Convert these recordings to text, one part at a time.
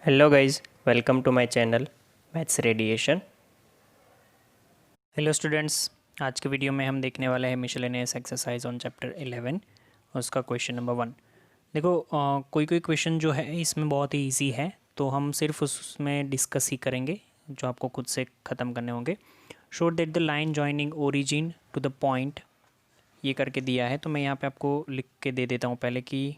Hello guys, welcome to my channel maths radiation. Hello students, आज के video में हम देखने वाले हैं मिसलेनियस एक्सरसाइज ऑन चैप्टर 11, उसका क्वेश्चन नंबर 1। देखो, कोई कोई क्वेश्चन जो है इसमें बहुत ही इजी है, तो हम सिर्फ उसमें डिस्कस ही करेंगे जो आपको खुद से ख़त्म करने होंगे। Show that the line joining origin to the point, ये करके दिया है, तो मैं यहाँ पे आपको लिख के दे देता हूँ पहले कि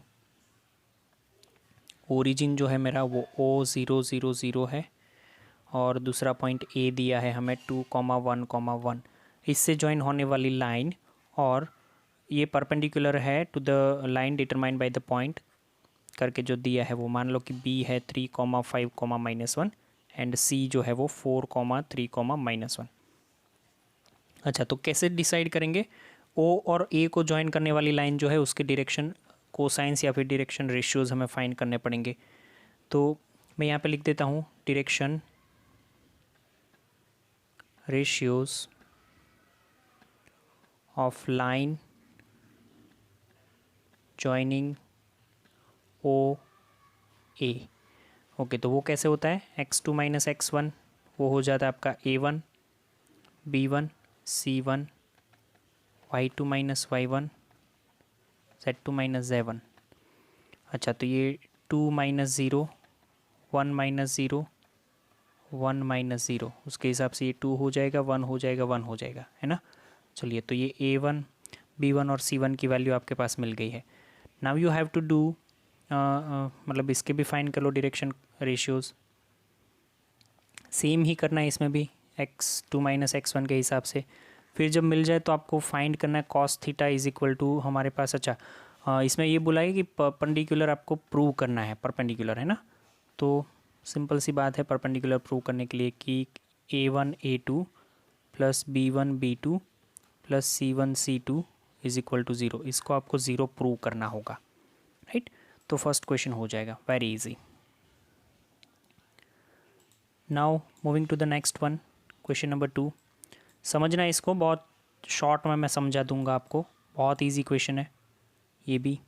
ओरिजिन जो है मेरा वो O000 है और दूसरा पॉइंट ए दिया है हमें 2,1,1। इससे ज्वाइन होने वाली लाइन, और ये परपेंडिकुलर है to the line determined by the point करके जो दिया है वो, मान लो कि बी है 3,5,-1 एंड सी जो है वो 4,3,-1। अच्छा, तो कैसे डिसाइड करेंगे? ओ और ए को ज्वाइन करने वाली लाइन जो है उसके डायरेक्शन कोसाइंस या फिर डायरेक्शन रेशियोज हमें फाइंड करने पड़ेंगे। तो मैं यहाँ पे लिख देता हूँ direction ratios of line joining O A। Okay, तो वो कैसे होता है? x2 माइनस x1 वो हो जाता है आपका A1 B1 C1, y2 minus y1 z2 minus z1। अच्छा, तो ये 2 minus zero 1 minus zero 1 minus zero, उसके हिसाब से ये 2 हो जाएगा, 1 हो जाएगा, 1 हो जाएगा, है ना। चलिए, तो ये A1 B1 और C1 की वैल्यू आपके पास मिल गई है। Now you have to do, मतलब इसके भी फाइंड कर लो डायरेक्शन रेशियोज। सेम ही करना है इसमें भी, x2 माइनस x1 के हिसाब से। फिर जब मिल जाए तो आपको फाइंड करना है cos theta is equal to हमारे पास। अच्छा, इसमें ये बोला है कि परपेंडिकुलर आपको प्रूव करना है, परपेंडिकुलर है ना। तो सिंपल सी बात है परपेंडिकुलर प्रूव करने के लिए कि A1 A2 plus B1 B2 plus C1 C2 is equal to zero, इसको आपको ज़ीरो प्रूव करना होगा, राइट। तो फर्स्ट क्वेश्चन हो जाएगा, very easy. Now moving to the next one, question number 2। समझना इसको, बहुत शॉर्ट में मैं समझा दूंगा आपको, बहुत इजी क्वेश्चन है ये भी।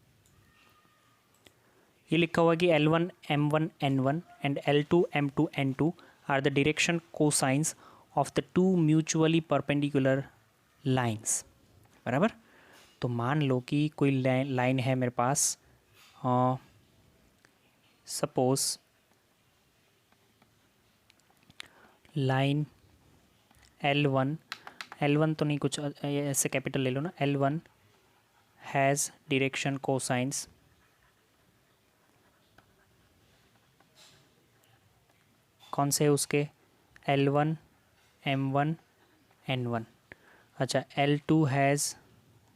ये लिखा हुआ कि L1 M1 N1 and L2 M2 N2 are the direction cosines of the two mutually perpendicular lines. बराबर। तो मान लो कि कोई लाइन है मेरे पास, सपोज लाइन L1, L1 तो नहीं, कुछ ऐसे कैपिटल ले लो ना, L1 हैज़ डायरेक्शन कोसाइंस कौन से है उसके? L1 M1 N1। अच्छा, L2 हैज़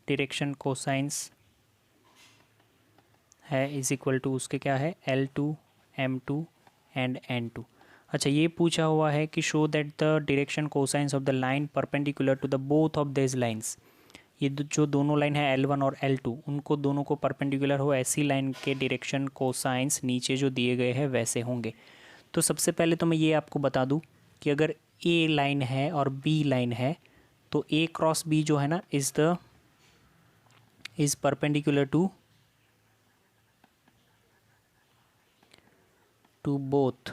डायरेक्शन कोसाइंस है इज इक्वल टू उसके क्या है? L2 M2 and N2। अच्छा, ये पूछा हुआ है कि show that the direction cosines of the line perpendicular to the both of this lines. ये जो दोनों लाइन है L1 और L2, उनको दोनों को परपेंडिकुलर हो ऐसी लाइन के डायरेक्शन कोसाइंस नीचे जो दिए गए हैं वैसे होंगे। तो सबसे पहले तो मैं ये आपको बता दूं कि अगर A लाइन है और B लाइन है तो A क्रॉस B जो है ना is perpendicular to both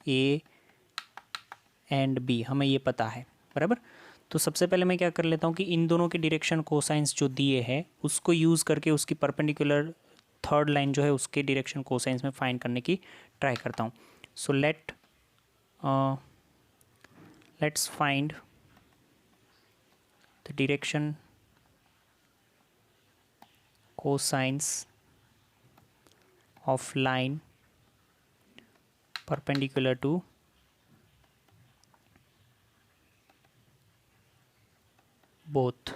A and B, हमें ये पता है। बराबर। तो सबसे पहले मैं क्या कर लेता हूँ कि इन दोनों के डायरेक्शन कोसाइंस जो दिए हैं उसको यूज़ करके उसकी परपेंडिकुलर थर्ड लाइन जो है उसके डायरेक्शन कोसाइंस में फाइंड करने की ट्राई करता हूँ। So let's find the direction cosines of line perpendicular to both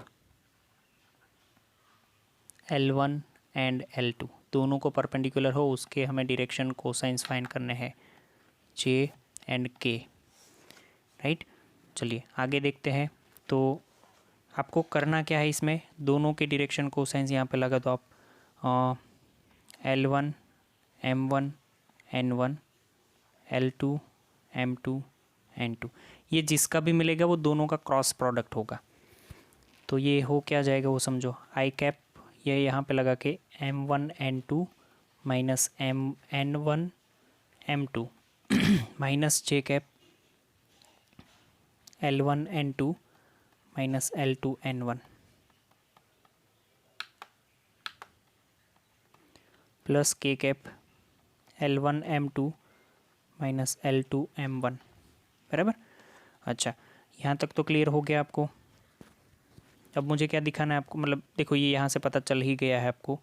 L1 and L2, दोनों को परपेंडिकुलर हो उसके हमें डायरेक्शन कोसाइंस फाइंड करने हैं J एंड K, राइट। चलिए आगे देखते हैं। तो आपको करना क्या है, इसमें दोनों के डायरेक्शन कोसाइंस यहाँ पे लगा, तो आप L1 M1 N1 L2 M2 N2, ये जिसका भी मिलेगा वो दोनों का क्रॉस प्रोडक्ट होगा। तो ये हो क्या जाएगा वो समझो, आई कैप ये यहाँ पे लगा के M1 N2 minus M N1 m2 minus J cap L1 N2 minus L2 N1 plus के cap L1 M2 minus L2 M1 बराबर। अच्छा, यहाँ तक तो क्लियर हो गया आपको। अब मुझे क्या दिखाना है आपको, मतलब देखो ये यहाँ से पता चल ही गया है आपको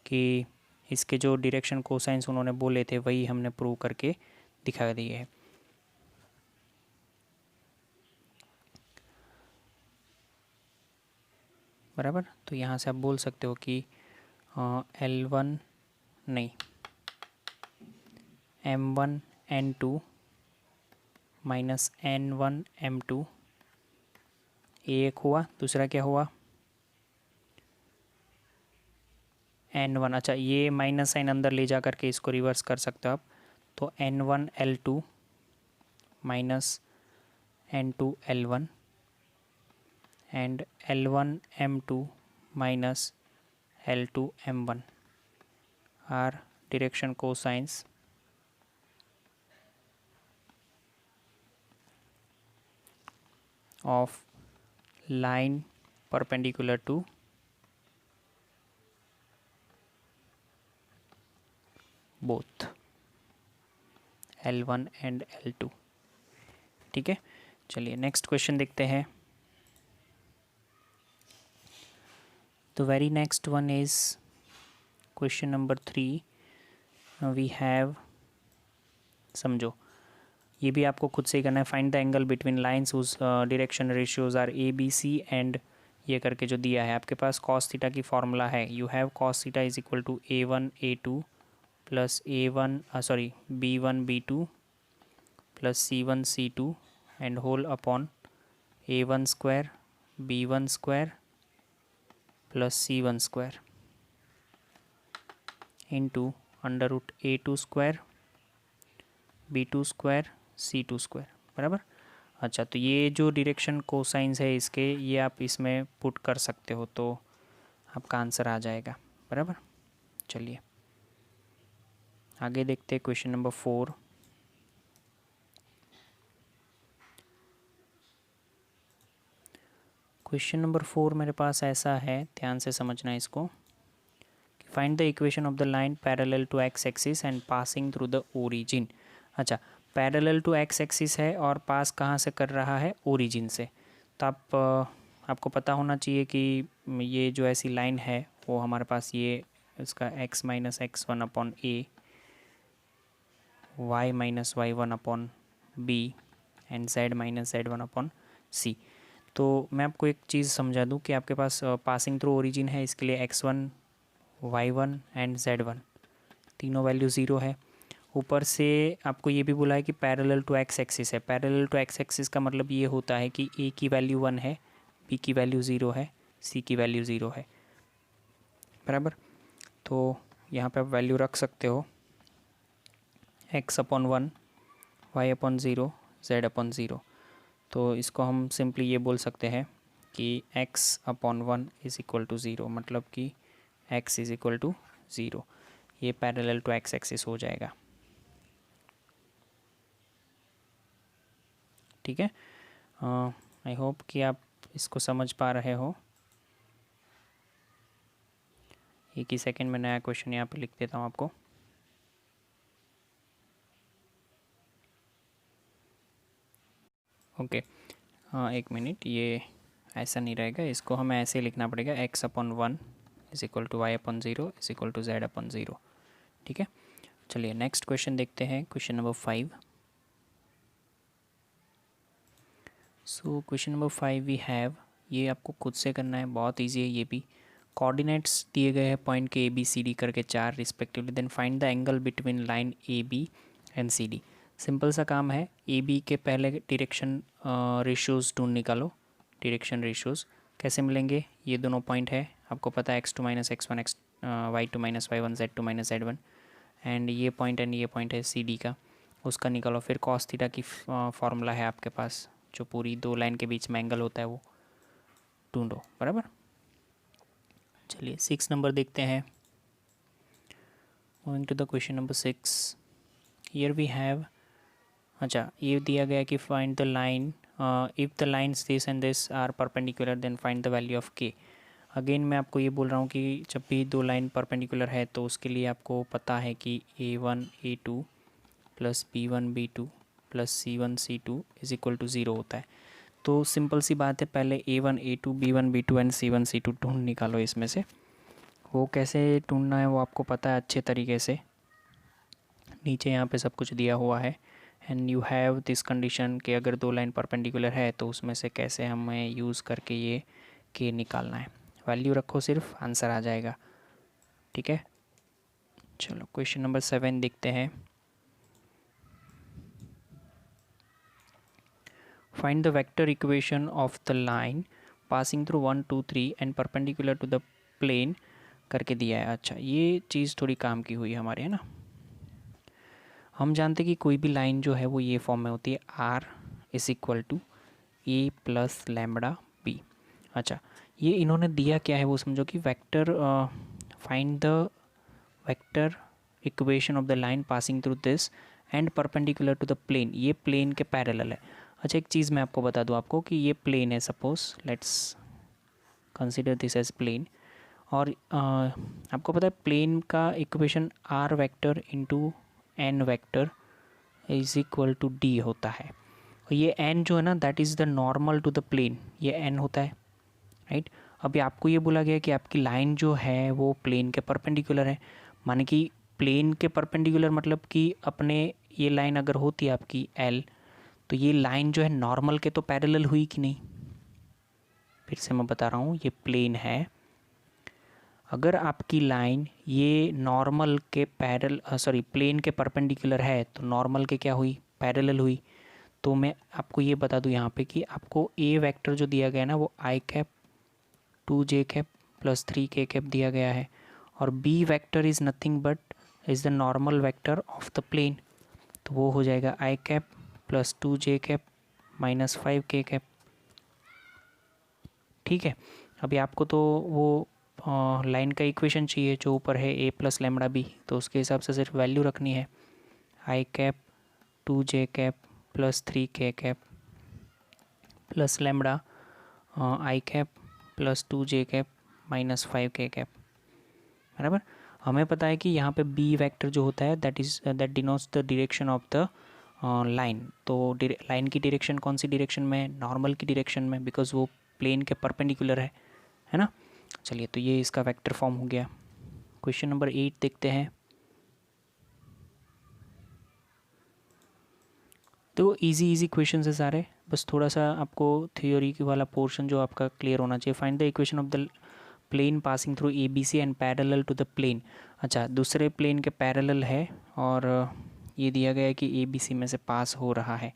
कि इसके जो डायरेक्शन कोसाइंस उन्होंने बोले थे वही हमने प्रूव करके दिखा दिए है। बराबर, तो यहाँ से आप बोल सकते हो कि L1 नहीं M1 N2 minus N1 M2 ये एक हुआ, दूसरा क्या हुआ N1। अच्छा, ये माइनस साइन अंदर ले जा करके इसको रिवर्स कर सकते हो आप, तो N1 L2 minus N2 L1 and L1 M2 minus L2 M1 are direction cosines of line perpendicular to both L1 and L2। ठीक है, चलिए नेक्स्ट क्वेश्चन देखते हैं। तो very next one is question number 3। We have, समझो ये भी आपको खुद से ही करना है। Find the angle between lines whose direction ratios are A B C and ये करके जो दिया है आपके पास कॉस थीटा की फॉर्मूला है। You have cos theta is equal to A1 A2 plus A1 sorry B1 B2 plus C1 C2 and whole upon A1 square B1 square plus C1 square into under root A2 square B2 square C2 square बराबर। अच्छा, तो ये जो direction cosines है इसके ये आप इसमें पुट कर सकते हो तो आपका आंसर आ जाएगा बराबर। चलिए आगे देखते हैं क्वेश्चन नंबर 4। क्वेश्चन नंबर 4 मेरे पास ऐसा है, ध्यान से समझना इसको। Find the equation of the line parallel to x axis and passing through the origin. अच्छा, पैरेलल टू एक्स एक्सिस है और पास कहाँ से कर रहा है, ओरिजिन से। तो आपको पता होना चाहिए कि ये जो ऐसी लाइन है वो हमारे पास ये इसका x minus x1 upon A, y minus y1 upon B and z minus z1 upon C. तो मैं आपको एक चीज़ समझा दूँ कि आपके पास पासिंग थ्रू ओरिजिन है, इसके लिए x1 y1 एंड z1 तीनों वैल्यू ज़ीरो है। ऊपर से आपको ये भी बोला है कि पैरेलल टू एक्स एक्सिस है। पैरेलल टू एक्स एक्सिस का मतलब ये होता है कि ए की वैल्यू 1 है, बी की वैल्यू 0 है, सी की वैल्यू 0 है बराबर। तो यहाँ पे आप वैल्यू रख सकते हो x upon 1, y upon 0, z upon 0। तो इसको हम सिंपली ये बोल सकते हैं कि x upon 1 is equal to 0, मतलब कि x इज़ इक्वल टू 0। ये पैरेलल टू एक्स एक्सिस हो जाएगा। ठीक है, आई होप कि आप इसको समझ पा रहे हो। एक ही सेकंड में नया क्वेश्चन यहाँ पे लिख देता हूँ आपको। ओके, एक मिनट, ये ऐसा नहीं रहेगा, इसको हमें ऐसे लिखना पड़ेगा x upon 1 is equal to y upon 0 is equal to z upon 0। ठीक है, चलिए नेक्स्ट क्वेश्चन देखते हैं, question number 5। So question number 5 we have, ये आपको खुद से करना है, बहुत इजी है ये भी। कोऑर्डिनेट्स दिए गए हैं पॉइंट के ABCD करके 4 respectively. Then find the angle between line AB and CD। Simple सा काम है, AB के पहले डायरेक्शन रेशियोज़ ढूंढ निकालो। डायरेक्शन रेशियोज़ कैसे मिलेंगे, ये दोनों पॉइंट है आपको पता है, x2 minus x1 y2 minus y1 z2 minus z1 and ये पॉइंट है CD का, उसका निकालो। फिर कॉस थीटा की फॉर्मूला है आपके पास, जो पूरी दो लाइन के बीच में एंगल होता है वो ढूंढो बराबर। चलिए 6 नंबर देखते हैं। Moving to the question number 6। Here we have, अच्छा ये दिया गया कि find the line, if the lines this and this are perpendicular then find the value of k. Again मैं आपको ये बोल रहा हूँ कि जब भी दो लाइन परपेंडिकुलर है तो उसके लिए आपको पता है कि A1 A2 plus B1 B2 plus C1 C2 is equal to 0 होता है। तो सिंपल सी बात है, पहले A1 A2 B1 B2 and C1 C2 ढूंढ निकालो इसमें से। वो कैसे ढूंढना है वो आपको पता है अच्छे तरीके से, नीचे यहाँ पे सब कुछ दिया हुआ है। And you have this condition कि अगर दो लाइन परपेंडिकुलर है तो उसमें से कैसे हमें यूज़ करके ये के निकालना है। वैल्यू रखो सिर्फ, आंसर आ जाएगा। ठीक है, चलो क्वेश्चन नंबर 7 देखते हैं। Find the vector equation of the line passing through 1 2 3 and perpendicular to the plane करके दिया है। अच्छा ये चीज़ थोड़ी काम की हुई है हमारे, है ना। हम जानते हैं कि कोई भी लाइन जो है वो ये फॉर्म में होती है, r is equal to A plus lambda b. अच्छा ये इन्होंने दिया क्या है वो समझो कि vector, find the vector equation of the line passing through this and perpendicular to the plane, ये प्लेन के पैरेलल है। अच्छा एक चीज़ मैं आपको बता दूं आपको कि ये प्लेन है, suppose let's consider this as plane. और आपको पता है प्लेन का equation r vector into n vector is equal to d होता है। और ये एन जो है ना that is the normal to the plane, ये एन होता है, राइट। अभी आपको ये बोला गया कि आपकी लाइन जो है वो प्लेन के परपेंडिकुलर है, माने कि प्लेन के परपेंडिकुलर मतलब कि अपने ये लाइन अगर होती है आपकी एल, तो ये लाइन जो है नॉर्मल के तो पैरेलल हुई कि नहीं। फिर से मैं बता रहा हूँ, ये प्लेन है, अगर आपकी लाइन ये नॉर्मल के प्लेन के परपेंडिकुलर है तो नॉर्मल के क्या हुई, पैरेलल हुई। तो मैं आपको ये बता दूं यहाँ पे कि आपको ए वेक्टर जो दिया गया है ना वो I cap 2j cap plus 3k cap दिया गया है, और B vector is nothing but is the normal vector of the plane. तो वो हो जाएगा I cap plus 2j cap minus 5k cap. ठीक है, अभी आपको तो वो लाइन का इक्वेशन चाहिए जो ऊपर है ए प्लस लैम्बडा बी, तो उसके हिसाब से सिर्फ वैल्यू रखनी है, I cap 2j cap plus 3k cap plus lambda I cap plus 2j cap minus 5k cap, बराबर। हमें पता है कि यहाँ पे बी वेक्टर जो होता है that denotes the direction of the line. तो लाइन की डायरेक्शन कौन सी डायरेक्शन में, नॉर्मल की डायरेक्शन में, बिकॉज वो प्लेन के परपेंडिकुलर है ना। चलिए तो ये इसका वेक्टर फॉर्म हो गया। क्वेश्चन नंबर 8 देखते हैं। तो इजी क्वेश्चन है सारे, बस थोड़ा सा आपको थ्योरी वाला पोर्शन जो आपका क्लियर होना चाहिए। Find the equation of the plane passing through A B C and parallel to the plane. अच्छा दूसरे प्लेन के पैरेलल है और ये दिया गया है कि ए बी सी में से पास हो रहा है।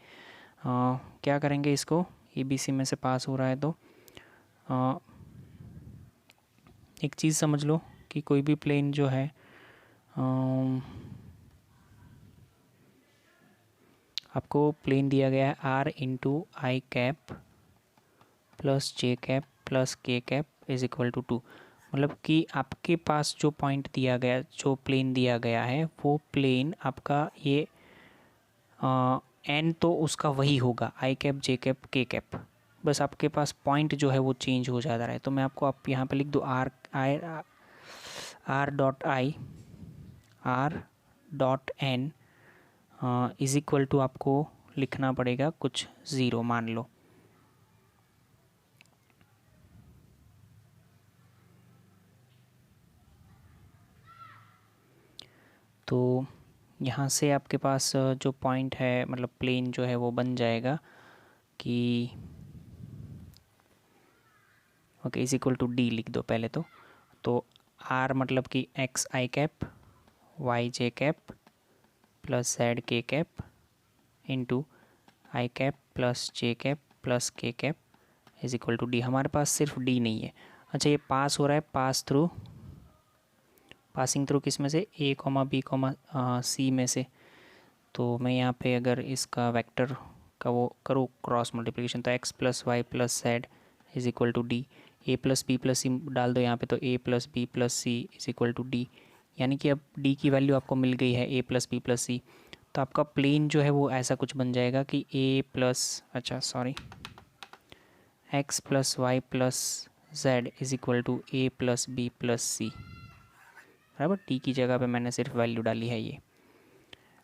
क्या करेंगे इसको, ए बी सी में से पास हो रहा है तो एक चीज़ समझ लो कि कोई भी प्लेन जो है आपको प्लेन दिया गया है r into i cap plus j cap plus के कैप इज इक्वल टू 2। मतलब कि आपके पास जो पॉइंट दिया गया, जो प्लेन दिया गया है वो प्लेन आपका ये एन तो उसका वही होगा, आई कैप जे कैप के कैप, बस आपके पास पॉइंट जो है वो चेंज हो जाता है। तो मैं आपको आप यहाँ पे लिख दूँ r dot n is equal to, आपको लिखना पड़ेगा कुछ 0 मान लो। तो यहाँ से आपके पास जो पॉइंट है मतलब प्लेन जो है वो बन जाएगा कि okay is equal to d लिख दो पहले तो आर मतलब कि x i cap y j cap plus z k cap into i cap plus j cap plus के cap is equal to d. हमारे पास सिर्फ डी नहीं है। अच्छा ये पास हो रहा है, पासिंग थ्रू किस में से, ए कॉमा बी कॉमा सी में से। तो मैं यहाँ पे अगर इसका वेक्टर का वो करूँ क्रॉस मल्टीप्लिकेशन तो X plus Y plus Z is equal to D, A plus B plus C डाल दो यहाँ पे तो A plus B plus C is equal to D, यानी कि अब डी की वैल्यू आपको मिल गई है ए प्लस बी प्लस सी। तो आपका प्लेन जो है वो ऐसा कुछ बन जाएगा कि A plus X plus Y plus Z is equal to A plus B plus C, बराबर। टी की जगह पे मैंने सिर्फ वैल्यू डाली है ये।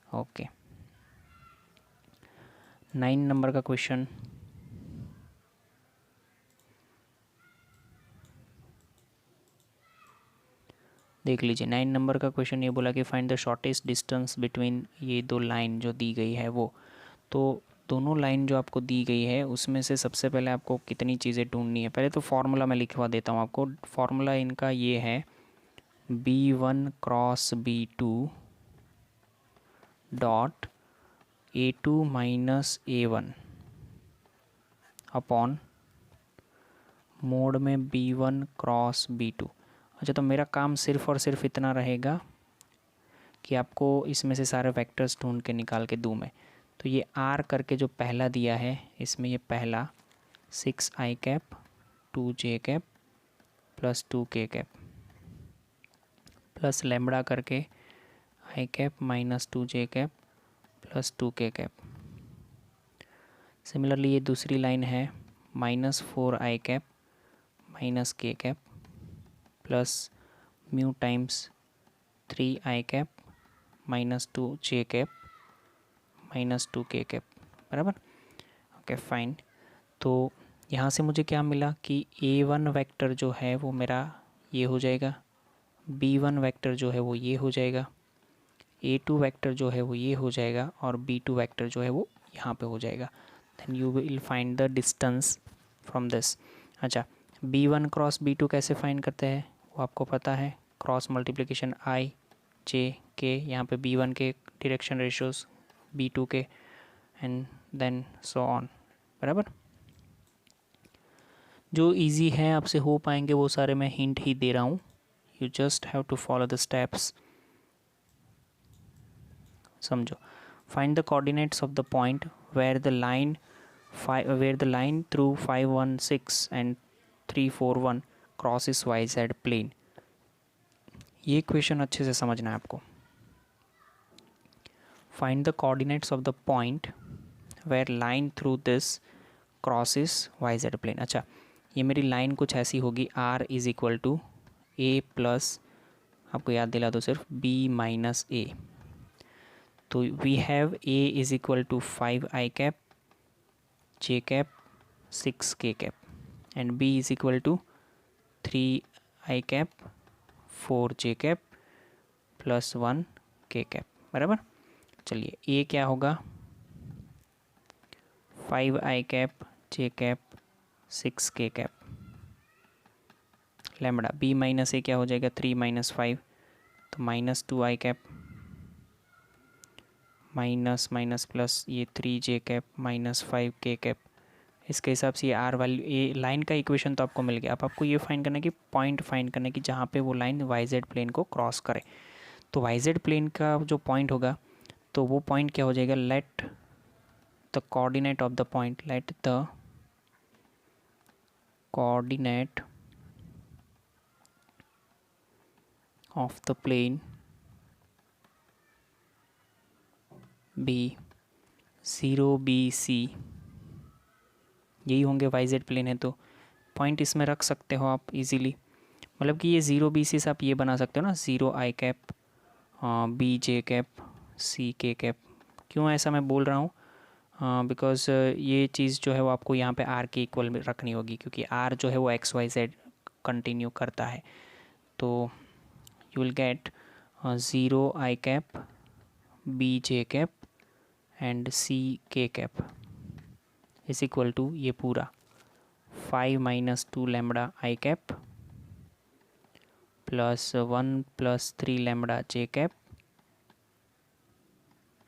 ओके, 9 नंबर का क्वेश्चन। देख लीजिए, 9 नंबर का क्वेश्चन ये बोला कि find the shortest distance between ये दो लाइन जो दी गई है वो। तो दोनों लाइन जो आपको दी गई है उसमें से सबसे पहले आपको कितनी चीज़ें ढूंढनी है। पहले तो फार्मूला मैं लिखवा देता हूँ आपको। फार्मूला इनका ये है B1 cross B2 dot A2 minus A1 upon mode में B1 क्रॉस B2। अच्छा, तो मेरा काम सिर्फ़ और सिर्फ इतना रहेगा कि आपको इसमें से सारे वेक्टर्स ढूंढ के निकाल के दूँ मैं। तो ये R करके जो पहला दिया है इसमें ये पहला 6i cap 2j cap plus 2k cap plus lambda करके i cap minus 2j cap plus 2k cap. Similarly ये दूसरी लाइन है minus 4i cap minus k cap plus mu times 3i cap minus 2j cap minus 2k cap, बराबर। Okay fine. तो यहाँ से मुझे क्या मिला कि A1 वेक्टर जो है वो मेरा ये हो जाएगा, B1 वेक्टर जो है वो ये हो जाएगा, A2 वेक्टर जो है वो ये हो जाएगा और B2 वेक्टर जो है वो यहाँ पे हो जाएगा। Then you will find the distance from this. अच्छा, B1 क्रॉस B2 कैसे फाइंड करते हैं वो आपको पता है, cross multiplication I J K, यहाँ पे B1 के डायरेक्शन रेशियोज B2 के एंड देन सो ऑन, बराबर। जो इजी है आपसे हो पाएंगे वो सारे मैं हिंट ही दे रहा हूँ, you just have to follow the steps. समझो, find the coordinates of the point where the line through 516 and 341 crosses YZ plane. ये क्वेश्चन अच्छे से समझना है आपको। Find the coordinates of the point where line through this crosses YZ plane. अच्छा, ये मेरी लाइन कुछ ऐसी होगी, R is equal to A plus, आपको याद दिला दो सिर्फ, B माइनस A। तो we have A is equal to 5i cap J cap 6k cap and B is equal to 3i cap 4j cap plus 1k cap, बराबर। चलिए, A क्या होगा 5i cap J cap 6k cap, lambda B minus A क्या हो जाएगा 3 minus 5, तो minus 2i cap minus minus plus ये 3j cap minus 5k cap. इसके हिसाब से ये आर वैल्यू, ये लाइन का इक्वेशन तो आपको मिल गया। अब आपको ये फाइंड करना है कि पॉइंट फाइंड करना है कि जहाँ पे वो लाइन YZ प्लेन को क्रॉस करे। तो YZ प्लेन का जो पॉइंट होगा तो वो पॉइंट क्या हो जाएगा, let the coordinate of the point, let the coordinate of the plane be 0BC, यही होंगे YZ प्लेन है तो पॉइंट इसमें रख सकते हो आप इजीली। मतलब कि ये 0BC से आप ये बना सकते हो ना, 0i cap BJ cap CK cap. क्यों ऐसा मैं बोल रहा हूँ, बिकॉज ये चीज़ जो है वो आपको यहाँ पे R के इक्वल में रखनी होगी, क्योंकि R जो है वो XYZ कंटिन्यू करता है। तो you will get 0i cap BJ cap and CK cap is equal to ये पूरा 5 minus 2 lambda i cap plus 1 plus 3 lambda j cap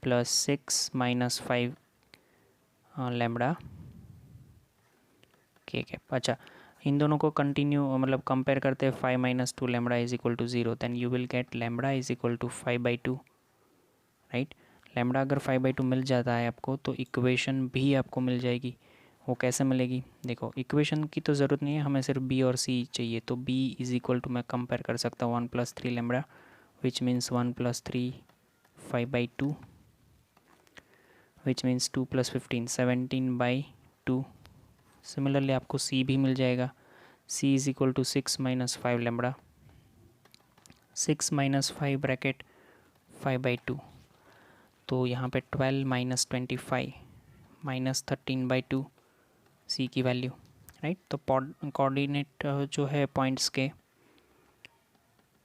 plus 6 minus 5 lambda k cap. अच्छा, इन दोनों को कंटिन्यू मतलब कंपेयर करते हैं, 5 minus 2 lambda is equal to 0, then you will get lambda is equal to 5/2, right. Lambda अगर 5/2 मिल जाता है आपको तो इक्वेशन भी आपको मिल जाएगी। वो कैसे मिलेगी, देखो, इक्वेशन की तो ज़रूरत नहीं है, हमें सिर्फ B और C चाहिए। तो B इज़ इक्वल टू मैं कंपेयर कर सकता हूँ 1 plus 3 lambda which means 1 plus 3 5/2 which means 2 + 15 17/2। Similarly आपको सी भी मिल जाएगा, C is equal to 6 - 5 lambda, 6 - 5 bracket 5/2। तो यहाँ पे 12 - 25 - 13/2 सी की वैल्यू, राइट। तो कोऑर्डिनेट जो है पॉइंट्स के,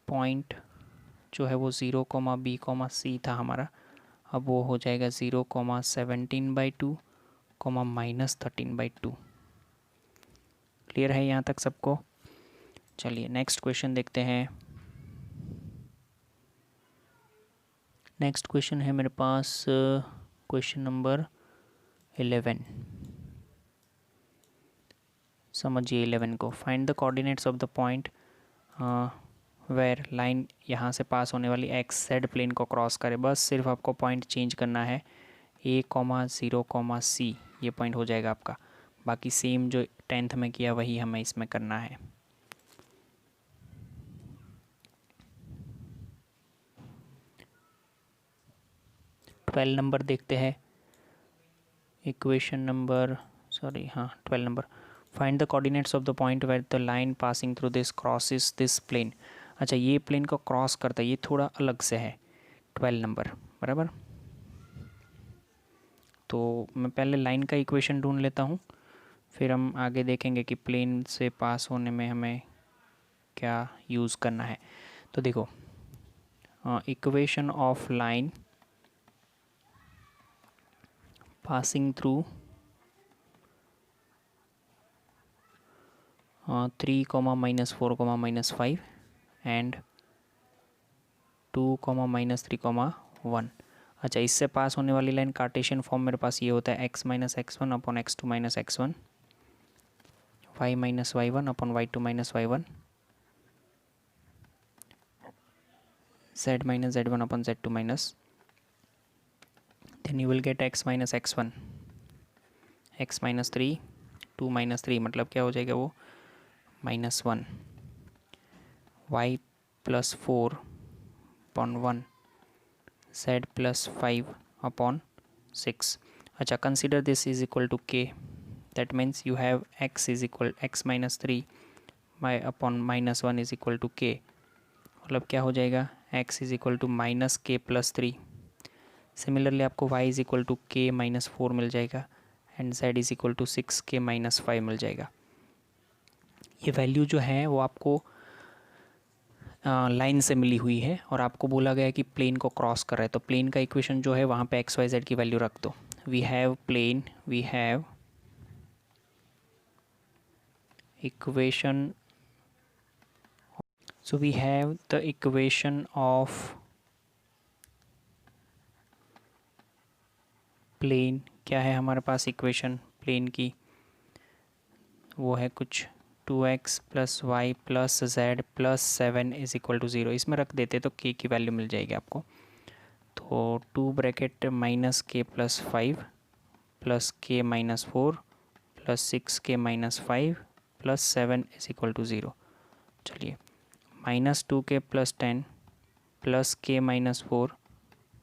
पॉइंट जो है वो 0, B, C था हमारा, अब वो हो जाएगा 0, 17/2, -13/2। क्लियर है यहाँ तक सबको? चलिए नेक्स्ट क्वेश्चन देखते हैं। नेक्स्ट क्वेश्चन है मेरे पास क्वेश्चन नंबर 11। समझिए 11 को। Find the coordinates of the point where line यहाँ से पास होने वाली एक्स जेड प्लेन को क्रॉस करे। बस सिर्फ आपको पॉइंट चेंज करना है, A, 0, C ये पॉइंट हो जाएगा आपका। बाकी सेम जो 10th में किया वही हमें इसमें करना है। ट्वेल्व नंबर देखते हैं, equation number 12 number. Find the coordinates of the point where the line passing through this crosses this plane. अच्छा, ये प्लेन को क्रॉस करता है, ये थोड़ा अलग से है। 12 नंबर बराबर। तो मैं पहले लाइन का इक्वेशन ढूंढ लेता हूँ, फिर हम आगे देखेंगे कि प्लेन से पास होने में हमें क्या यूज़ करना है। तो देखो, equation of line passing through 3, -4, -5 and 2, -3, 1। अच्छा, इससे पास होने वाली लाइन कार्टेशियन फॉर्म मेरे पास ये होता है x - x1 upon x2 - x1, y - y1 upon y2 - y1, z - z1 upon z2 minus, then you will get x - x1, x - 3, 2 - 3 मतलब क्या हो जाएगा वो -1, y + 4 अपॉन 1, z + 5 अपॉन 6। अच्छा, consider this is equal to k, that means you have x is equal x - 3 upon -1 is equal to k। मतलब क्या हो जाएगा, x is equal to -k + 3। Similarly आपको y is equal to k - 4 मिल जाएगा and z is equal to 6k - 5 मिल जाएगा। ये वैल्यू जो है वो आपको लाइन से मिली हुई है और आपको बोला गया है कि प्लेन को क्रॉस कर रहा है। तो प्लेन का इक्वेशन जो है वहाँ पे एक्स वाई जेड की वैल्यू रख दो। We have plane, we have equation, so we have the equation of plane. क्या है हमारे पास इक्वेशन प्लेन की? वो है कुछ 2x + y + z + 7 is equal to 0। इसमें रख देते तो k की वैल्यू मिल जाएगी आपको। तो 2 bracket -k + 5 + k - 4 + 6k - 5 + 7 is equal to 0। चलिए, -2k + 10 + k - 4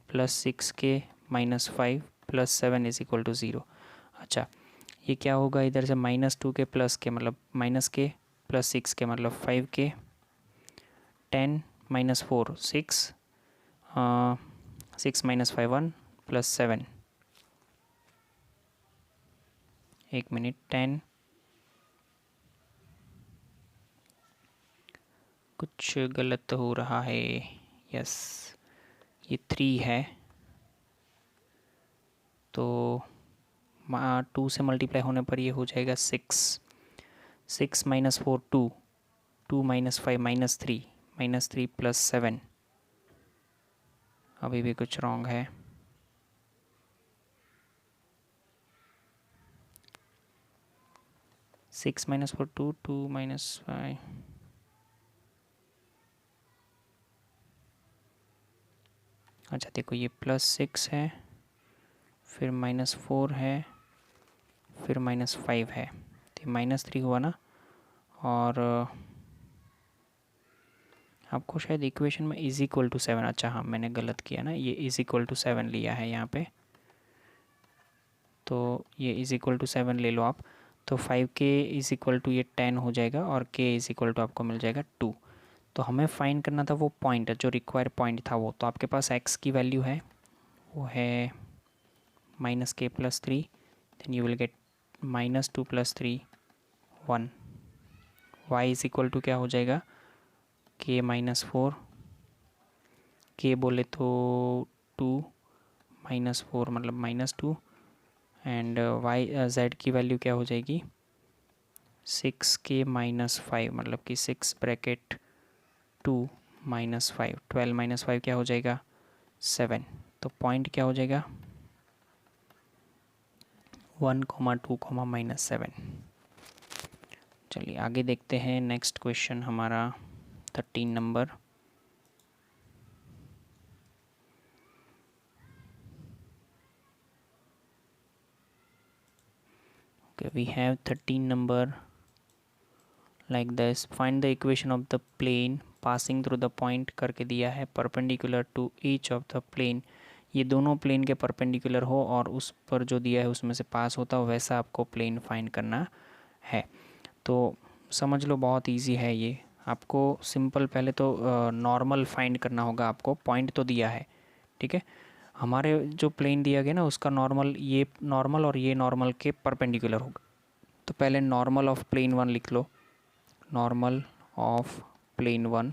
+ 6k - 5 + 7 is equal to 0। अच्छा, ये क्या होगा, इधर से -2k + k मतलब -k + 6k मतलब 5k, 10 - 4 6, 6 - 5 1 + 7, एक मिनट, 10 कुछ गलत हो रहा है, यस ये 3 है, तो 2 से मल्टीप्लाई होने पर ये हो जाएगा 6, 6 - 4 2, 2 - 5 -3, -3 + 7, अभी भी कुछ रॉन्ग है। 6 - 4 2, 2 - 5, अच्छा देखो ये +6 है, फिर -4 है, फिर -5 है, तो -3 हुआ ना। और आपको शायद इक्वेशन में = 7, अच्छा हाँ मैंने गलत किया ना, ये = 7 लिया है यहाँ पे। तो ये इज़ इक्वल टू 7 ले लो आप, तो 5k इज़ इक्वल टू ये 10 हो जाएगा और k इज़ इक्वल टू आपको मिल जाएगा 2। तो हमें फाइंड करना था वो पॉइंट जो रिक्वायर पॉइंट था वो, तो आपके पास x की वैल्यू है वो है -k+3, then you will get -2 + 3 1। y is equal to क्या हो जाएगा k-4, k बोले तो 2 -4 मतलब -2, एंड y z की वैल्यू क्या हो जाएगी 6k-5 मतलब कि 6 ब्रैकेट 2 -5, 12 - 5 क्या हो जाएगा 7। तो पॉइंट क्या हो जाएगा 1, 2, -7। चलिए आगे देखते हैं। नेक्स्ट क्वेश्चन हमारा 13 number. Okay, we have 13 number like this. Find the equation of the plane passing through the point करके दिया है perpendicular to each of the plane। ये दोनों प्लेन के परपेंडिकुलर हो और उस पर जो दिया है उसमें से पास होता हो वैसा आपको प्लेन फाइंड करना है। तो समझ लो बहुत इजी है ये। आपको सिंपल पहले तो नॉर्मल फाइंड करना होगा। आपको पॉइंट तो दिया है, ठीक है। हमारे जो प्लेन दिया गया ना उसका नॉर्मल, ये नॉर्मल और ये नॉर्मल के परपेंडिकुलर होगा। तो पहले नॉर्मल ऑफ प्लेन 1 लिख लो। नॉर्मल ऑफ प्लेन 1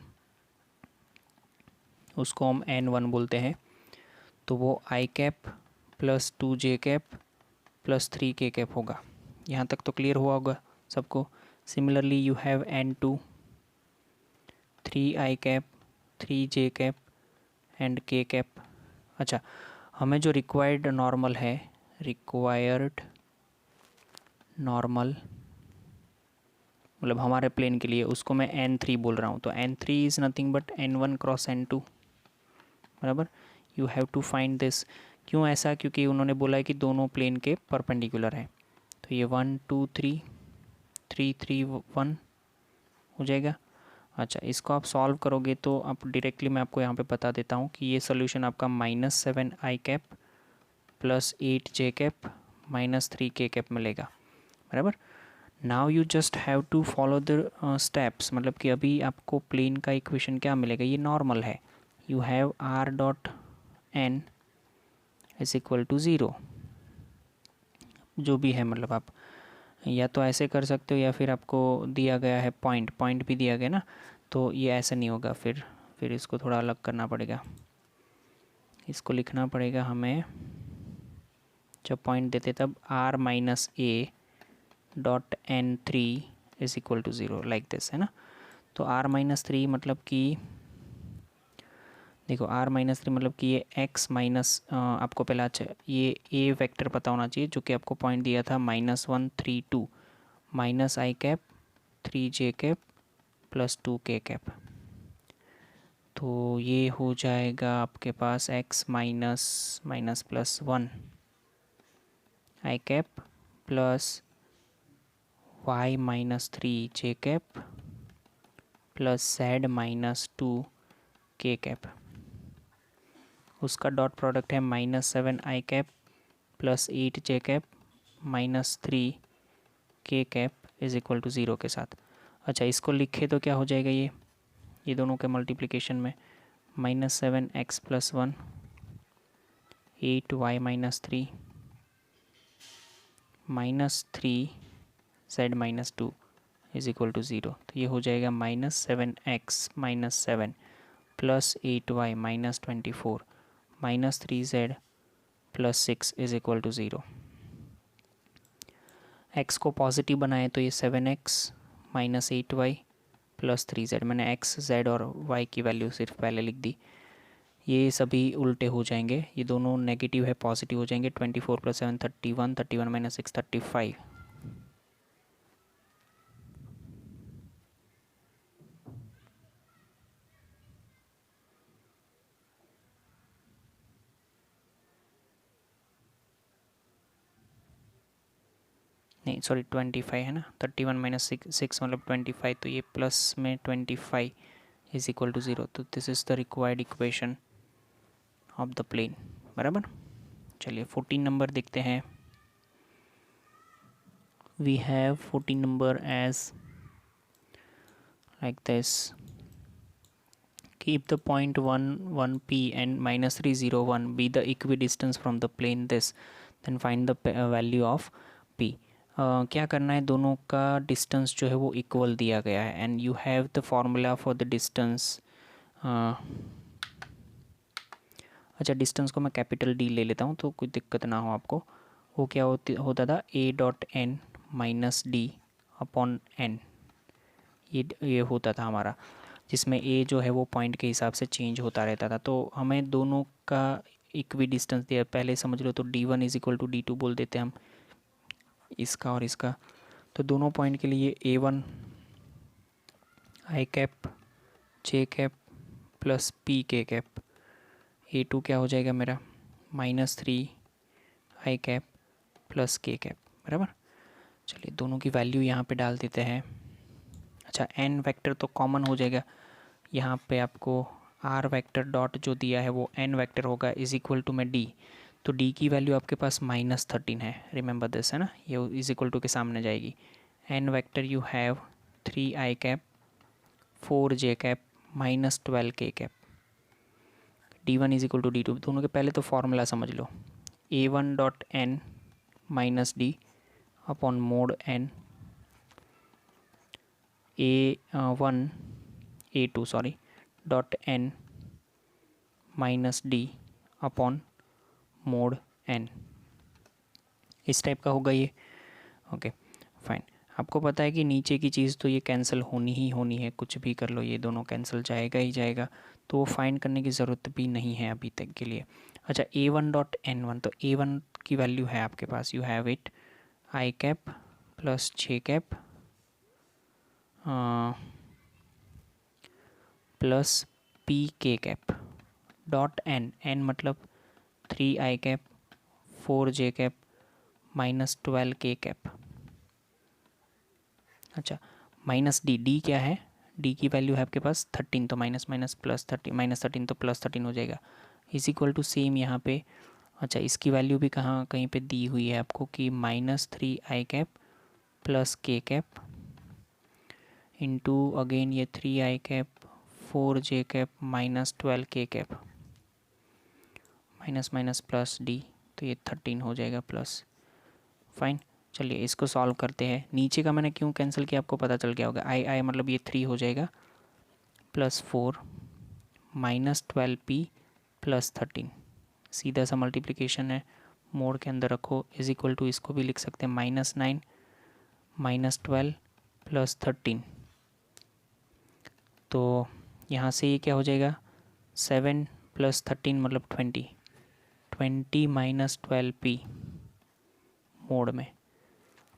उसको हम n1 बोलते हैं। तो वो i cap plus 2j cap plus 3k cap होगा। यहाँ तक तो क्लियर हुआ होगा सबको। Similarly you have n2 3i cap 3j cap and k cap. अच्छा, हमें जो रिक्वायर्ड नॉर्मल है, रिक्वायर्ड नॉर्मल मतलब हमारे प्लेन के लिए, उसको मैं n3 बोल रहा हूँ। तो n3 is nothing but n1 cross n2, बराबर। You have to find this. क्यों ऐसा? क्योंकि उन्होंने बोला है कि दोनों प्लेन के परपेंडिकुलर हैं। तो ये 1 2 3 3 3 1 हो जाएगा। अच्छा, इसको आप सॉल्व करोगे तो आप डायरेक्टली मैं आपको यहाँ पे बता देता हूँ कि ये सोल्यूशन आपका -7i cap plus 8j cap minus 3k cap मिलेगा, बराबर। Now you just have to follow the steps. मतलब कि अभी आपको प्लेन का इक्वेशन क्या मिलेगा, ये नॉर्मल है। You have r.n is equal to 0, जो भी है। मतलब आप या तो ऐसे कर सकते हो या फिर आपको दिया गया है पॉइंट भी दिया गया ना, तो ये ऐसा नहीं होगा। फिर इसको थोड़ा अलग करना पड़ेगा। इसको लिखना पड़ेगा हमें, जब पॉइंट देते तब r-a.n3 is equal to 0 like this, है ना। तो r-3 मतलब कि देखो r-3 मतलब कि ये x माइनस, आपको पहला अच्छा ये a वेक्टर पता होना चाहिए जो कि आपको पॉइंट दिया था -1 3 2 -i cap 3j cap plus 2k cap. तो ये हो जाएगा आपके पास x minus plus 1 i cap plus y -3j cap plus z -2k cap. उसका डॉट प्रोडक्ट है -7i cap plus 8j cap minus 3k cap is equal to 0 के साथ। अच्छा, इसको लिखे तो क्या हो जाएगा, ये दोनों के मल्टीप्लिकेशन में -7x + 1 8y - 3 -3z - 2 is equal to 0। तो ये हो जाएगा -7x - 7 plus 8y - 24 -3z plus 6 is equal to 0। x को पॉजिटिव बनाए तो ये 7x - 8y प्लस 3z। मैंने x z और y की वैल्यू सिर्फ पहले लिख दी। ये सभी उल्टे हो जाएंगे, ये दोनों नेगेटिव है पॉजिटिव हो जाएंगे। 24 + 7 31, 31 - 6 35। नहीं सॉरी 25 है ना, 31 - 6 मतलब 25। तो ये प्लस में 25 इज इक्वल टू 0। तो this is the required equation of the plane, बराबर। चलिए 14 नंबर देखते हैं। we have 14 number as like this. Keep the point 1 p and minus 3 0 1 be the equidistance from the plane this, then find the value of p. क्या करना है, दोनों का distance जो है वो इक्वल दिया गया है and you have the formula for the distance. अच्छा, डिस्टेंस को मैं कैपिटल डी ले लेता हूँ तो कोई दिक्कत ना हो आपको. वो क्या होता था, a dot n minus d upon n, ये होता था हमारा, जिसमें ए जो है वो पॉइंट के हिसाब से चेंज होता रहता था. तो हमें दोनों का इक्वी डिस्टेंस दिया, पहले समझ लो तो d1 is equal to d2 बोल देते हैं हम, इसका और इसका. तो दोनों पॉइंट के लिए a1 आई कैप जे cap plus p k cap, a2 क्या हो जाएगा मेरा -3 आई कैप प्लस के कैप, बराबर. चलिए दोनों की वैल्यू यहाँ पे डाल देते हैं. अच्छा, n वेक्टर तो कॉमन हो जाएगा यहाँ पे, आपको r वेक्टर डॉट जो दिया है वो n वेक्टर होगा इज इक्वल टू में d. तो d की वैल्यू आपके पास -13 है, रिमेंबर दिस है ना, ये इज इक्वल टू के सामने जाएगी. n vector you have 3 I cap 4 J cap -12 के cap. d1 is equal to d2, दोनों के पहले तो फॉर्मूला समझ लो, a1 dot n minus d upon mode n a2 sorry dot n minus d upon mode n. इस type का होगा ये. Okay fine. आपको पता है कि नीचे की चीज़ तो ये कैंसिल होनी ही होनी है, कुछ भी कर लो ये दोनों कैंसिल जाएगा ही जाएगा, तो वो फाइंड करने की ज़रूरत भी नहीं है अभी तक के लिए. अच्छा, a1 डॉट n1, तो a1 की वैल्यू है आपके पास, you have it i cap plus j cap plus p k cap dot n मतलब 3 आई कैप 4 जे कैप -12 के कैप. अच्छा, माइनस डी क्या है, डी की वैल्यू है आपके पास 13, तो माइनस माइनस प्लस 30, -13 तो +13 हो जाएगा, इज इक्वल टू सेम यहाँ पे. अच्छा, इसकी वैल्यू भी कहाँ कहीं पे दी हुई है आपको कि -3 आई कैप प्लस के कैप इंटू अगेन ये 3 आई कैप 4 जे कैप -12 के cap minus minus plus D, तो ये 13 हो जाएगा प्लस. फाइन. चलिए इसको सॉल्व करते हैं. नीचे का मैंने क्यों कैंसिल किया आपको पता चल गया होगा. आई मतलब ये 3 हो जाएगा प्लस 4 -12 पी प्लस 13, सीधा सा मल्टीप्लिकेशन है, मोड के अंदर रखो, इज इक्वल टू इसको भी लिख सकते हैं -9 -12 प्लस 13. तो यहाँ से ये क्या हो जाएगा 7 प्लस 13 मतलब 20 -12 पी मोड में,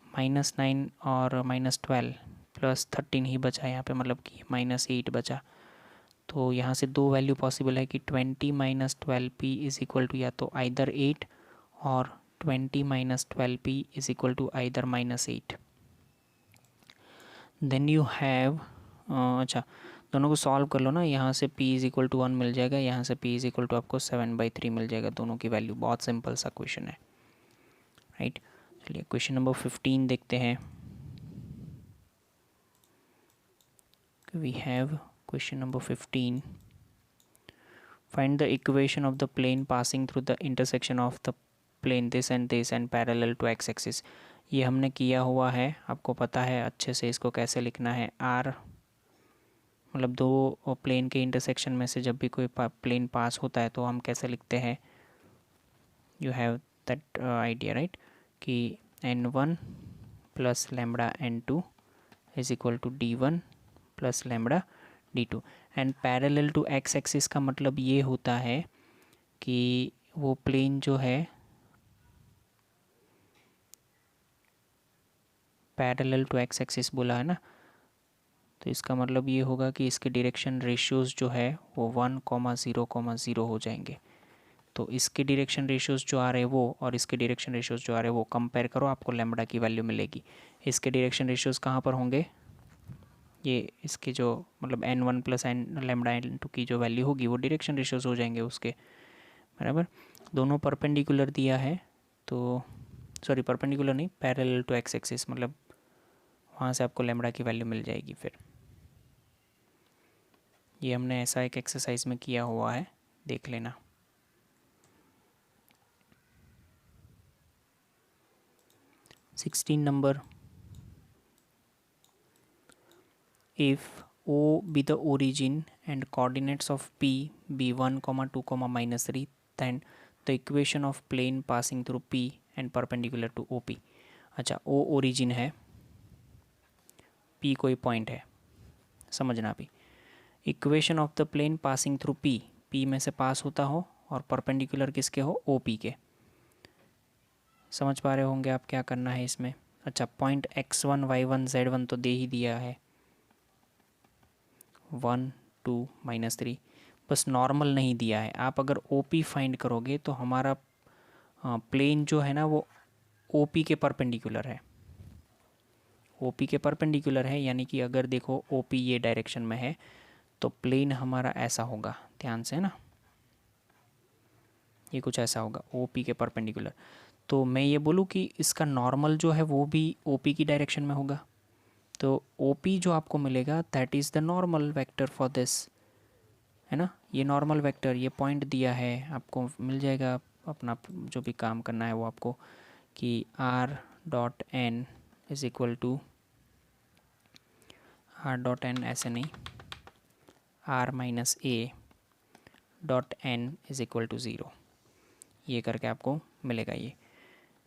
-9 और -12 प्लस 13 ही बचा यहाँ पे, मतलब कि -8 बचा. तो यहाँ से दो वैल्यू पॉसिबल है कि 20 -12 पी इज इक्वल टू या तो आइदर 8 और 20 -12 p is equal to either -8. Then you have, अच्छा दोनों को सॉल्व कर लो ना, यहाँ से p इज इक्वल टू 1 मिल जाएगा, यहाँ से p इज इक्वल टू आपको 7/3 मिल जाएगा, दोनों की वैल्यू. बहुत सिंपल सा क्वेश्चन है, राइट. चलिए क्वेश्चन नंबर 15 देखते हैं. We have question number 15. Find the equation of the plane passing through the intersection of the plane this and parallel to x-axis. ये हमने किया हुआ है, आपको पता है अच्छे से इसको कैसे लिखना है. r मतलब दो प्लेन के इंटरसेक्शन में से जब भी कोई प्लेन पास होता है तो हम कैसे लिखते हैं, you have that idea right, कि n1 plus lambda n2 is equal to d1 plus lambda d2. And parallel to x axis का मतलब ये होता है कि वो प्लेन जो है पैरेलल टू एक्स एक्सिस बोला है ना, तो इसका मतलब ये होगा कि इसके डायरेक्शन रेशियोज़ जो है वो 1,0,0 हो जाएंगे. तो इसके डायरेक्शन रेशियोज़ जो आ रहे हैं वो और इसके डायरेक्शन रेशियोज़ जो आ रहे हैं वो कंपेयर करो, आपको लैम्बडा की वैल्यू मिलेगी. इसके डायरेक्शन रेशियोज़ कहाँ पर होंगे, ये इसके जो मतलब n1 plus N lambda n2 की जो वैल्यू होगी वो डायरेक्शन रेशियोज़ हो जाएंगे उसके, बराबर. दोनों परपेंडिकुलर दिया है तो सॉरी परपेंडिकुलर नहीं, पैरेलल टू एक्स एक्सिस, मतलब वहाँ से आपको लैम्बडा की वैल्यू मिल जाएगी। फिर ये हमने ऐसा एक एक्सरसाइज में किया हुआ है, देख लेना। Sixteen number, if O be the origin and coordinates of P be 1, 2, -3, then the equation of plane passing through P and perpendicular to OP। अच्छा, O origin है, P कोई पॉइंट है, समझना भी। Equation of the plane passing through P, P में से पास होता हो और परपेंडिकुलर किसके हो, OP के। समझ पा रहे होंगे आप क्या करना है इसमें। अच्छा, पॉइंट x1, y1, z1 तो दे ही दिया है, 1, 2, -3, बस नॉर्मल नहीं दिया है। आप अगर OP फाइंड करोगे तो हमारा प्लेन जो है ना वो OP के परपेंडिकुलर है, OP के परपेंडिकुलर है, यानी कि अगर देखो OP ये डायरेक्शन में है तो प्लेन हमारा ऐसा होगा, ध्यान से ना, ये कुछ ऐसा होगा OP के परपेंडिकुलर। तो मैं ये बोलूँ कि इसका नॉर्मल जो है वो भी OP की डायरेक्शन में होगा, तो OP जो आपको मिलेगा that is the normal vector for this, है ना। ये नॉर्मल वेक्टर, ये पॉइंट दिया है, आपको मिल जाएगा। अपना जो भी काम करना है वो आपको, कि r.n is equal to r.n, ऐसे नहीं, r-a.n इज इक्वल टू 0, ये करके आपको मिलेगा ये,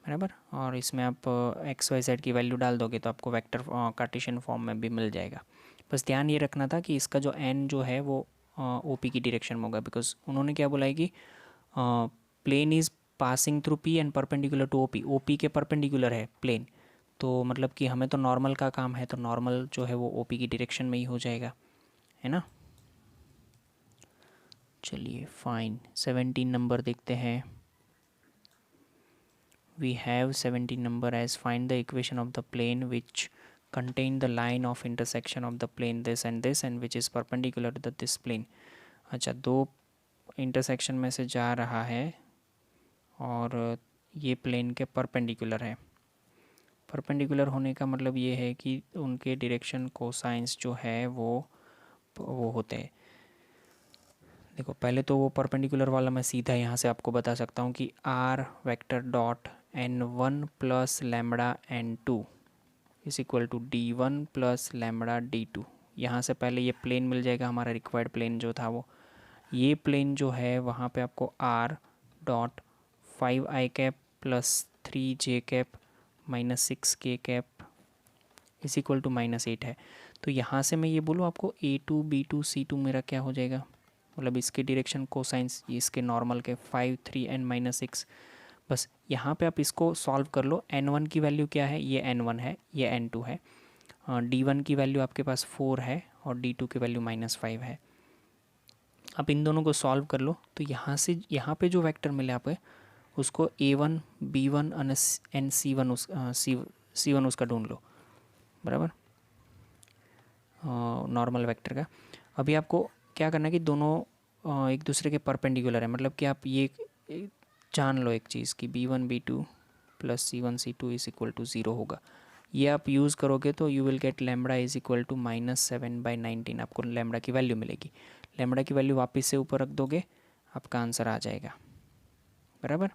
बराबर। और इसमें आप एक्स वाई जेड की वैल्यू डाल दोगे तो आपको वेक्टर कार्टेशियन फॉर्म में भी मिल जाएगा। बस ध्यान ये रखना था कि इसका जो एन जो है वो OP की डायरेक्शन में होगा, बिकॉज उन्होंने क्या बोला है कि plane is passing through P and perpendicular to OP, OP के परपेंडिकुलर है प्लेन, तो मतलब कि हमें तो नॉर्मल का काम है, तो नॉर्मल जो है वो OP की डायरेक्शन में ही हो जाएगा, है ना। चलिए फाइन, 17 नंबर देखते हैं। We have 17 number as find the equation of the plane which contain the line of intersection of the plane this and which is perpendicular to this plane। अच्छा, दो इंटरसेक्शन में से जा रहा है और ये प्लेन के परपेंडिकुलर है। परपेंडिकुलर होने का मतलब ये है कि उनके डायरेक्शन कोसाइंस जो है वो होते हैं। देखो पहले तो वो परपेंडिकुलर वाला मैं सीधा यहाँ से आपको बता सकता हूँ कि r vector dot n1 plus lambda n2 is equal to d1 plus lambda d2। यहाँ से पहले ये प्लेन मिल जाएगा, हमारा रिक्वायर्ड प्लेन जो था वो, ये प्लेन जो है वहाँ पे आपको r dot 5i cap plus 3j cap minus 6k cap is equal to -8 है। तो यहाँ से मैं ये बोलूँ आपको a2 b2 c2 मेरा क्या हो जाएगा, मतलब इसके डायरेक्शन कोसाइंस इसके नॉर्मल के 5, 3 एंड -6। बस यहाँ पे आप इसको सॉल्व कर लो। n1 की वैल्यू क्या है, ये n1 है, ये n2 है। d1 की वैल्यू आपके पास 4 है और d2 की वैल्यू -5 है। आप इन दोनों को सॉल्व कर लो तो यहाँ से यहाँ पे जो वेक्टर मिले आपको उसको a1, b1 एंड c1 उसका ढूंढ लो, बराबर, नॉर्मल वेक्टर का। अभी आपको क्या करना है कि दोनों एक दूसरे के परपेंडिकुलर है, मतलब कि आप ये जान लो एक चीज़ कि b1 b2 plus c1 c2 is equal to 0 होगा। ये आप यूज़ करोगे तो you will get lambda is equal to -7/19, आपको लैम्बडा की वैल्यू मिलेगी। लैम्बडा की वैल्यू वापस से ऊपर रख दोगे, आपका आंसर आ जाएगा, बराबर।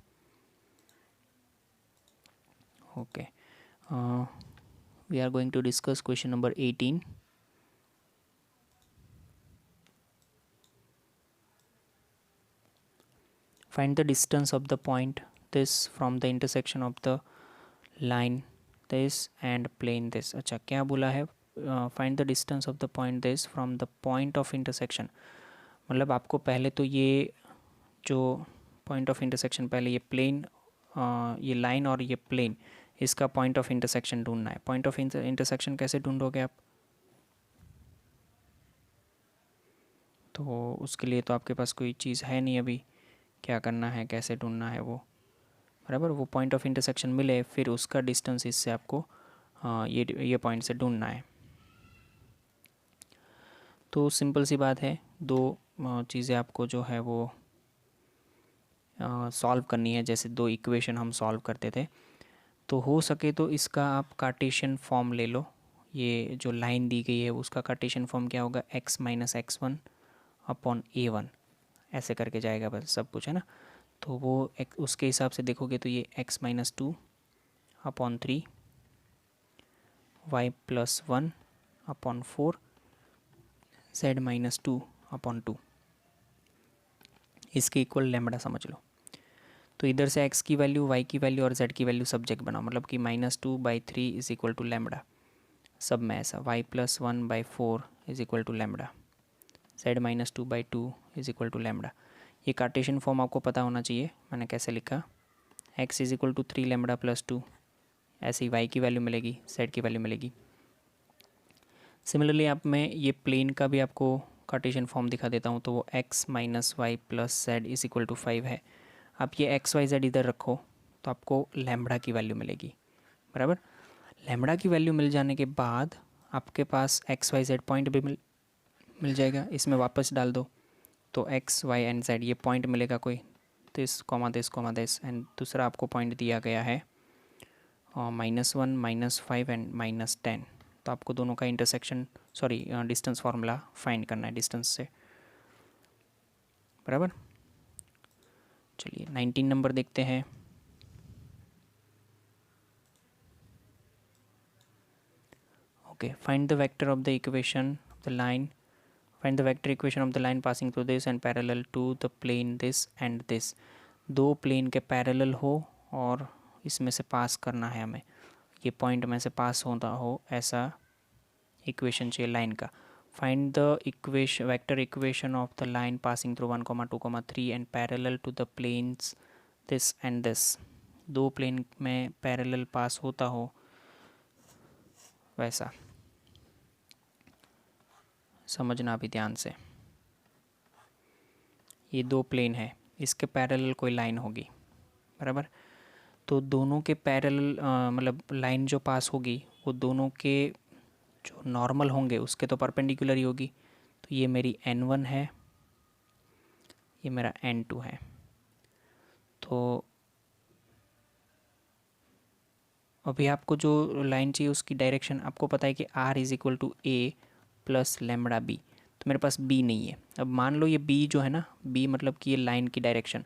Okay, we are going to discuss question number 18। Find the distance of the point this from the intersection of the line this and plane this। अच्छा, क्या बोला है, find the distance of the point this from the point of intersection, मतलब आपको पहले तो ये जो point of intersection, पहले ये plane, ये line और ये plane, इसका point of intersection ढूंढना है। point of intersection कैसे ढूंढोगे आप, तो उसके लिए तो आपके पास कोई चीज़ है नहीं अभी, क्या करना है, कैसे ढूंढना है वो, बराबर। वो पॉइंट ऑफ इंटरसेक्शन मिले फिर उसका डिस्टेंस इससे आपको ये पॉइंट से ढूंढना है। तो सिंपल सी बात है, दो चीज़ें आपको जो है वो सॉल्व करनी है, जैसे दो इक्वेशन हम सॉल्व करते थे। तो हो सके तो इसका आप कार्टेशियन फॉर्म ले लो। ये जो लाइन दी गई है उसका कार्टेशियन फॉर्म क्या होगा, x minus x one upon a1, ऐसे करके जाएगा बस सब कुछ, है ना। तो वो उसके हिसाब से देखोगे तो ये x minus two upon three, y plus one upon four, z minus two upon two, इसके इक्वल लेमड़ा समझ लो। तो इधर से x की वैल्यू, y की वैल्यू और z की वैल्यू सब्जेक्ट बनाओ, मतलब कि minus two by three is equal to lambda, सब में ऐसा, y plus one by four is equal to lambda, z minus two by two is equal to lambda. ये कार्टेशियन फॉर्म आपको पता होना चाहिए, मैंने कैसे लिखा, x is equal to three lambda plus two, ऐसे ही y की वैल्यू मिलेगी, z की वैल्यू मिलेगी। सिमिलरली आप मैं ये प्लेन का भी आपको कार्टेशियन फॉर्म दिखा देता हूँ। तो वो x minus y plus Z is equal to five है। आप ये एक्स वाई जेड इधर रखो तो आपको लैम्बडा की वैल्यू मिलेगी, बराबर। लैम्बडा की वैल्यू मिल जाने के बाद आपके पास एक्स वाई जेड पॉइंट भी मिल जाएगा, इसमें वापस डाल दो तो एक्स वाई एंड जेड ये पॉइंट मिलेगा कोई, दिस कॉमा दिस, एंड दूसरा आपको पॉइंट दिया गया है minus one, minus five and minus ten. तो आपको दोनों का intersection, sorry distance formula find करना है डिस्टेंस से, बराबर। चलिए 19 नंबर देखते हैं। Okay, find the vector of the equation of the line, find the vector equation of the line passing through this and parallel to the plane this and this. दो plane के parallel हो और इसमें से पास करना है हमें, ये पॉइंट में से पास होता हो ऐसा इक्वेशन चाहिए लाइन का। Find the equation, vector equation of the line passing through 1,2,3 and parallel to the planes this and this. दो प्लेन में पैरेलल पास होता हो वैसा, समझना अभी ध्यान से। ये दो प्लेन है, इसके पैरेलल कोई लाइन होगी, बराबर। तो दोनों के पैरेलल मतलब लाइन जो पास होगी वो दोनों के जो नॉर्मल होंगे उसके तो परपेंडिकुलर ही होगी। तो ये मेरी n1 है, ये मेरा n2 है। तो अभी आपको जो लाइन चाहिए उसकी डायरेक्शन आपको पता है कि r is equal to A plus lambda b. तो मेरे पास b नहीं है। अब मान लो ये b जो है ना, b मतलब कि ये लाइन की डायरेक्शन,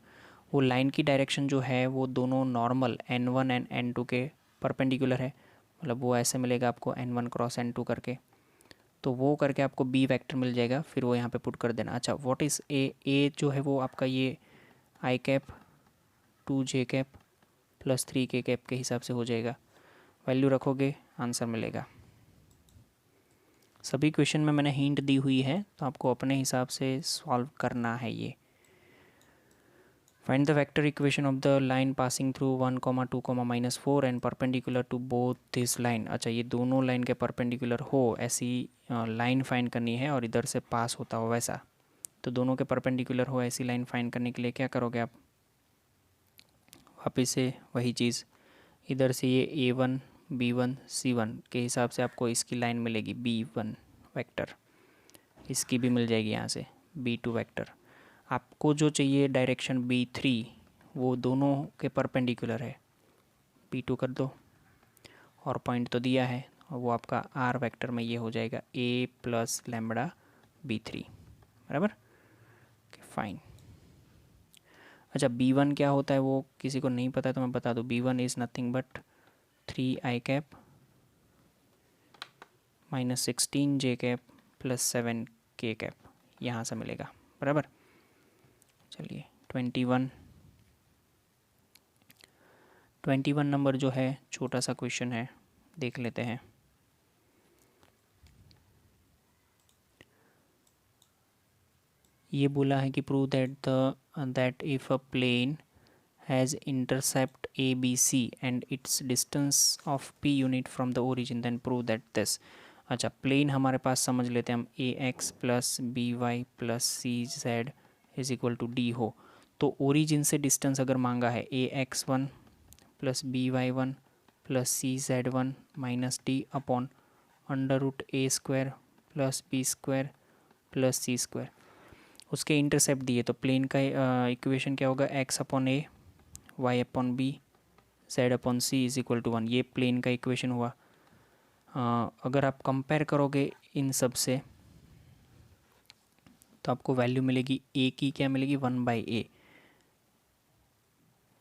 वो लाइन की डायरेक्शन जो है वो दोनों नॉर्मल n1 एंड n2 के परपेंडिकुलर है, मतलब वो ऐसे मिलेगा आपको n1 क्रॉस n2 करके। तो वो करके आपको b वेक्टर मिल जाएगा, फिर वो यहाँ पे पुट कर देना। अच्छा, व्हाट इज़ ए जो है वो आपका ये i cap two j cap plus three k cap के हिसाब से हो जाएगा। वैल्यू रखोगे आंसर मिलेगा। सभी क्वेश्चन में मैंने हिंट दी हुई है, तो आपको अपने हिसाब से सॉल्व करना है ये। Find the vector equation of the line passing through 1,2,-4 and perpendicular to both this line. अच्छा, ये दोनों लाइन के परपेंडिकुलर हो ऐसी लाइन फाइंड करनी है और इधर से पास होता हो वैसा। तो दोनों के परपेंडिकुलर हो ऐसी लाइन फाइंड करने के लिए क्या करोगे आप, वापस से वही चीज़, इधर से ये a1 b1 c1 के हिसाब से आपको इसकी लाइन मिलेगी b1 वेक्टर, इसकी भी मिल जाएगी यहाँ से b2 वेक्टर। आपको जो चाहिए डायरेक्शन b3 वो दोनों के परपेंडिकुलर है, b2 कर दो और पॉइंट तो दिया है, और वो आपका r वेक्टर में ये हो जाएगा a प्लस लेमड़ा b3, बराबर। फाइन। अच्छा, b1 क्या होता है वो किसी को नहीं पता तो मैं बता दूँ, b1 is nothing but 3 i cap minus 16 J cap plus 7 के कैप, यहाँ से मिलेगा, बराबर। चलिए 21 नंबर जो है छोटा सा क्वेश्चन है, देख लेते हैं। ये बोला है कि prove that if a plane has intercept a B C and its distance of p unit from the origin then prove that this. अच्छा, प्लेन हमारे पास समझ लेते हैं हम, a x plus b y plus c z is equal to d हो। तो origin से डिस्टेंस अगर मांगा है a x one plus b y one plus c z one minus d upon under root a square plus b square plus c square, उसके intercept दिए। तो plane का इक्वेशन क्या होगा, x upon a, y upon b, z upon c is equal to 1, ये plane का equation हुआ। अगर आप कंपेयर करोगे इन सब से तो आपको वैल्यू मिलेगी ए की, क्या मिलेगी, 1/a।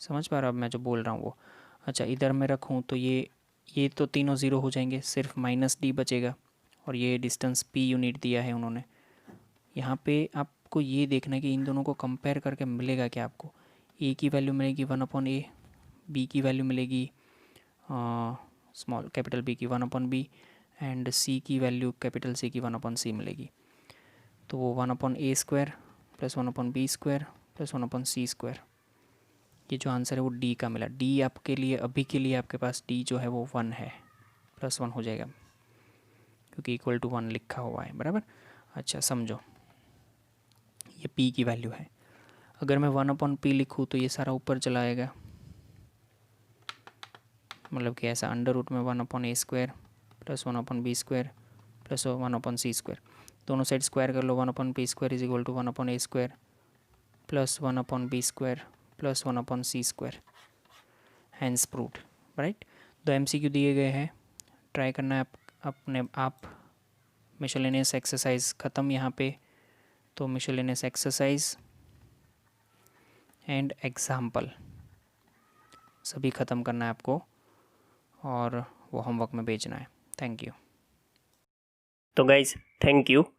समझ पा रहे हो अब मैं जो बोल रहा हूँ वो। अच्छा इधर मैं रखूँ तो ये तो तीनों ज़ीरो हो जाएंगे, सिर्फ माइनस डी बचेगा, और ये डिस्टेंस पी यूनिट दिया है उन्होंने। यहाँ पे आपको ये देखना है कि इन दोनों को कंपेयर करके मिलेगा क्या आपको। ए की वैल्यू मिलेगी 1/a, बी की वैल्यू मिलेगी स्मॉल कैपिटल बी की 1/b, एंड सी की वैल्यू कैपिटल सी की 1/c मिलेगी। तो वो 1/a² plus 1/b² plus 1/c², ये जो आंसर है वो डी का मिला। डी आपके लिए अभी के लिए आपके पास डी जो है वो 1 है, +1 हो जाएगा क्योंकि इक्वल टू 1 लिखा हुआ है, बराबर। अच्छा समझो, ये पी की वैल्यू है। अगर मैं 1/p लिखूँ तो ये सारा ऊपर चला आएगा, मतलब कि ऐसा √ में 1/a² plus 1/b² plus 1/c², दोनों साइड स्क्वायर कर लो। 1/p² is equal to 1/a² plus 1/b² plus 1/c², hence proved, right. दो MCQ दिए गए हैं, ट्राई करना है अपने आप। मिसलेनियस एक्सरसाइज ख़त्म यहाँ पे, तो मिसलेनियस एक्सरसाइज एंड एग्जाम्पल सभी ख़त्म करना है आपको, और वो होमवर्क में भेजना है। Thank you. तो गाइज थैंक यू।